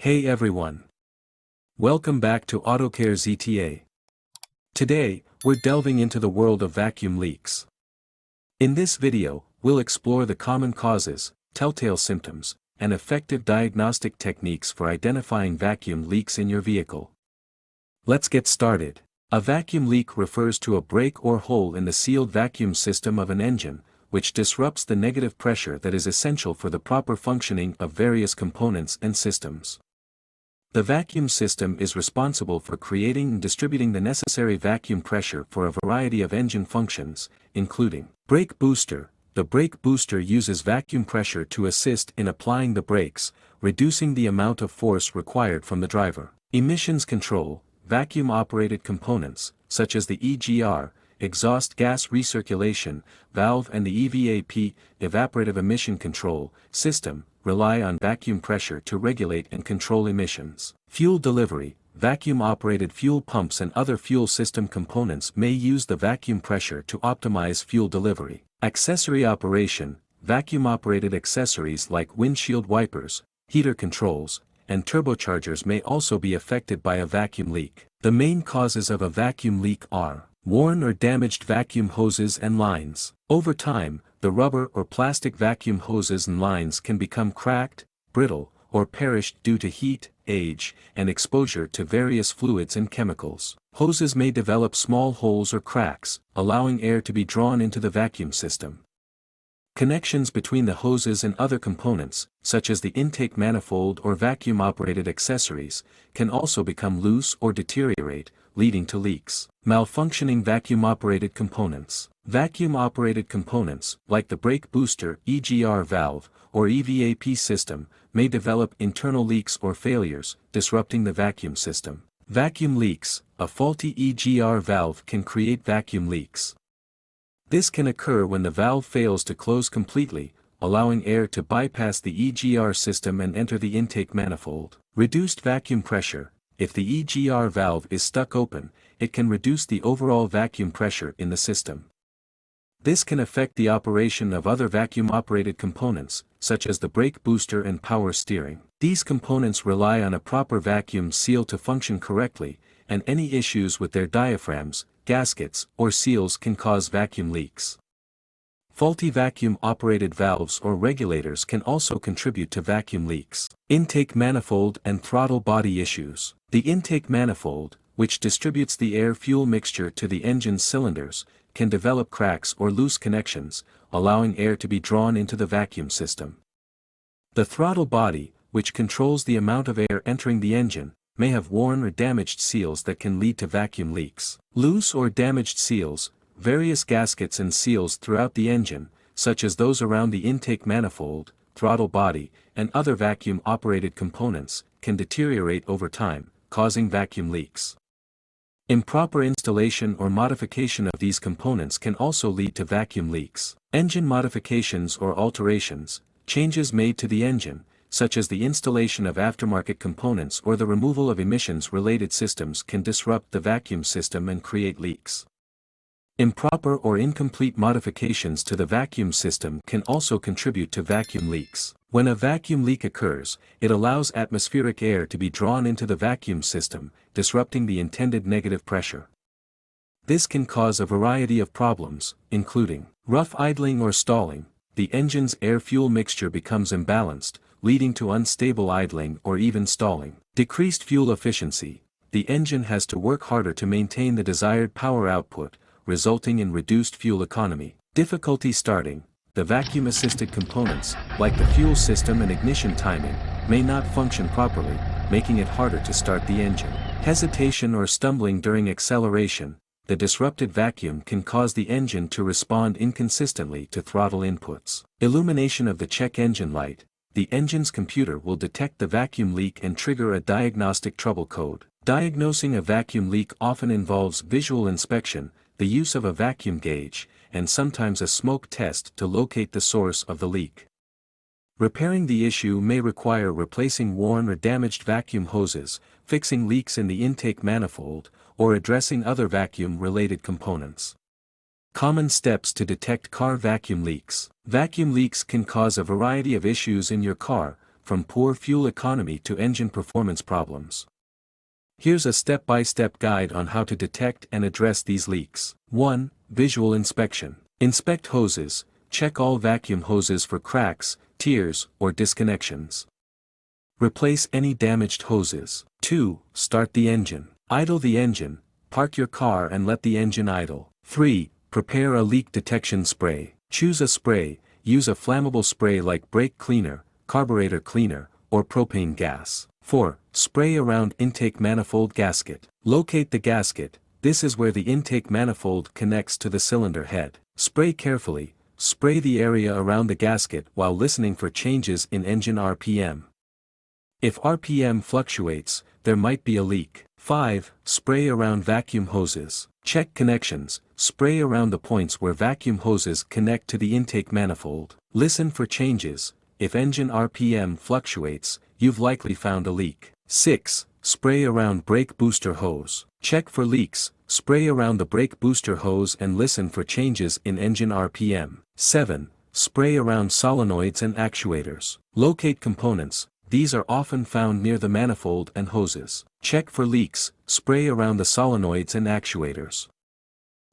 Hey everyone. Welcome back to AutoCare ZTA. Today, we're delving into the world of vacuum leaks. In this video, we'll explore the common causes, telltale symptoms, and effective diagnostic techniques for identifying vacuum leaks in your vehicle. Let's get started. A vacuum leak refers to a break or hole in the sealed vacuum system of an engine, which disrupts the negative pressure that is essential for the proper functioning of various components and systems. The vacuum system is responsible for creating and distributing the necessary vacuum pressure for a variety of engine functions, including brake booster. The brake booster uses vacuum pressure to assist in applying the brakes, reducing the amount of force required from the driver. Emissions control. Vacuum-operated components, such as the EGR, exhaust gas recirculation valve, and the EVAP, evaporative emission control, system, rely on vacuum pressure to regulate and control emissions. Fuel delivery. Vacuum-operated fuel pumps and other fuel system components may use the vacuum pressure to optimize fuel delivery. Accessory operation. Vacuum-operated accessories like windshield wipers, heater controls, and turbochargers may also be affected by a vacuum leak. The main causes of a vacuum leak are worn or damaged vacuum hoses and lines. Over time, the rubber or plastic vacuum hoses and lines can become cracked, brittle, or perished due to heat, age, and exposure to various fluids and chemicals. Hoses may develop small holes or cracks, allowing air to be drawn into the vacuum system. Connections between the hoses and other components, such as the intake manifold or vacuum-operated accessories, can also become loose or deteriorate, leading to leaks. Malfunctioning vacuum-operated components. Vacuum-operated components, like the brake booster, EGR valve, or EVAP system, may develop internal leaks or failures, disrupting the vacuum system. Vacuum leaks. A faulty EGR valve can create vacuum leaks. This can occur when the valve fails to close completely, allowing air to bypass the EGR system and enter the intake manifold. Reduced vacuum pressure. If the EGR valve is stuck open, it can reduce the overall vacuum pressure in the system. This can affect the operation of other vacuum-operated components, such as the brake booster and power steering. These components rely on a proper vacuum seal to function correctly, and any issues with their diaphragms, gaskets, or seals can cause vacuum leaks. Faulty vacuum-operated valves or regulators can also contribute to vacuum leaks. Intake manifold and throttle body issues. The intake manifold, which distributes the air-fuel mixture to the engine's cylinders, can develop cracks or loose connections, allowing air to be drawn into the vacuum system. The throttle body, which controls the amount of air entering the engine, may have worn or damaged seals that can lead to vacuum leaks. Loose or damaged seals. Various gaskets and seals throughout the engine, such as those around the intake manifold, throttle body, and other vacuum-operated components, can deteriorate over time, causing vacuum leaks. Improper installation or modification of these components can also lead to vacuum leaks. Engine modifications or alterations. Changes made to the engine, such as the installation of aftermarket components or the removal of emissions-related systems, can disrupt the vacuum system and create leaks. Improper or incomplete modifications to the vacuum system can also contribute to vacuum leaks. When a vacuum leak occurs, it allows atmospheric air to be drawn into the vacuum system, disrupting the intended negative pressure. This can cause a variety of problems, including rough idling or stalling. The engine's air-fuel mixture becomes imbalanced, leading to unstable idling or even stalling. Decreased fuel efficiency. The engine has to work harder to maintain the desired power output, resulting in reduced fuel economy. Difficulty starting. The vacuum-assisted components, like the fuel system and ignition timing, may not function properly, making it harder to start the engine. Hesitation or stumbling during acceleration. The disrupted vacuum can cause the engine to respond inconsistently to throttle inputs. Illumination of the check engine light. The engine's computer will detect the vacuum leak and trigger a diagnostic trouble code. Diagnosing a vacuum leak often involves visual inspection, the use of a vacuum gauge, and sometimes a smoke test to locate the source of the leak. Repairing the issue may require replacing worn or damaged vacuum hoses, fixing leaks in the intake manifold, or addressing other vacuum-related components. Common steps to detect car vacuum leaks. Vacuum leaks can cause a variety of issues in your car, from poor fuel economy to engine performance problems. Here's a step-by-step guide on how to detect and address these leaks. 1. Visual inspection. Inspect hoses. Check all vacuum hoses for cracks, tears, or disconnections. Replace any damaged hoses. 2. Start the engine. Idle the engine. Park your car and let the engine idle. 3. Prepare a leak detection spray. Choose a spray. Use a flammable spray like brake cleaner, carburetor cleaner, or propane gas. 4. Spray around intake manifold gasket. Locate the gasket. This is where the intake manifold connects to the cylinder head. Spray carefully. Spray the area around the gasket while listening for changes in engine RPM. If RPM fluctuates, there might be a leak. 5. Spray around vacuum hoses. Check connections. Spray around the points where vacuum hoses connect to the intake manifold. Listen for changes. If engine RPM fluctuates, you've likely found a leak. 6. Spray around brake booster hose. Check for leaks. Spray around the brake booster hose and listen for changes in engine RPM. 7. Spray around solenoids and actuators. Locate components. These are often found near the manifold and hoses. Check for leaks. Spray around the solenoids and actuators.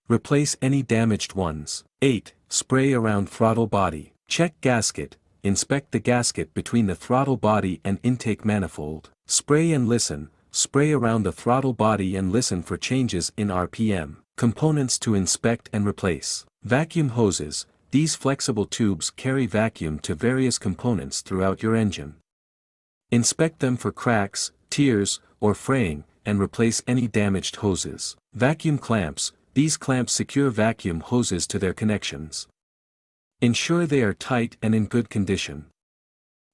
Replace any damaged ones. 8. Spray around throttle body. Check gasket. Inspect the gasket between the throttle body and intake manifold. Spray and listen. Spray around the throttle body and listen for changes in RPM. Components to inspect and replace. Vacuum hoses. These flexible tubes carry vacuum to various components throughout your engine. Inspect them for cracks, tears, or fraying, and replace any damaged hoses. Vacuum clamps. These clamps secure vacuum hoses to their connections. Ensure they are tight and in good condition.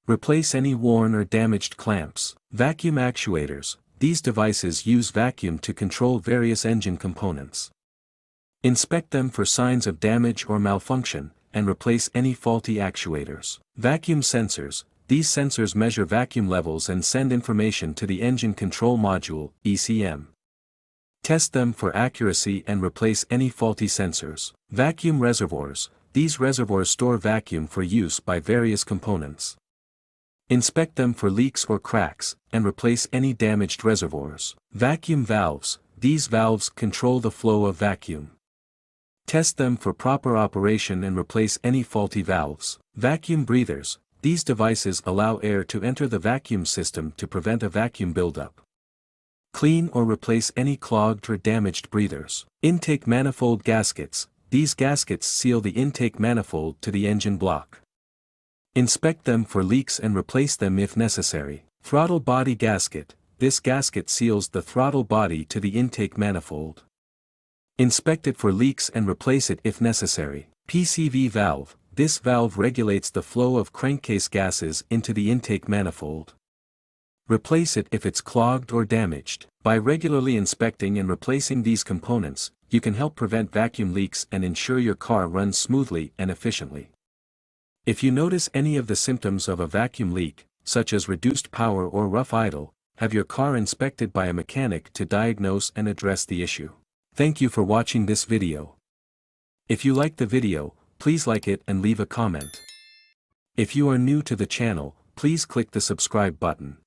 Replace any worn or damaged clamps. Vacuum actuators. These devices use vacuum to control various engine components. Inspect them for signs of damage or malfunction, and replace any faulty actuators. Vacuum sensors. These sensors measure vacuum levels and send information to the engine control module, ECM. Test them for accuracy and replace any faulty sensors. Vacuum reservoirs. These reservoirs store vacuum for use by various components. Inspect them for leaks or cracks, and replace any damaged reservoirs. Vacuum valves. These valves control the flow of vacuum. Test them for proper operation and replace any faulty valves. Vacuum breathers. These devices allow air to enter the vacuum system to prevent a vacuum buildup. Clean or replace any clogged or damaged breathers. Intake manifold gaskets. These gaskets seal the intake manifold to the engine block. Inspect them for leaks and replace them if necessary. Throttle body gasket. This gasket seals the throttle body to the intake manifold. Inspect it for leaks and replace it if necessary. PCV valve. This valve regulates the flow of crankcase gases into the intake manifold. Replace it if it's clogged or damaged. By regularly inspecting and replacing these components, you can help prevent vacuum leaks and ensure your car runs smoothly and efficiently. If you notice any of the symptoms of a vacuum leak, such as reduced power or rough idle, have your car inspected by a mechanic to diagnose and address the issue. Thank you for watching this video. If you liked the video, please like it and leave a comment. If you are new to the channel, please click the subscribe button.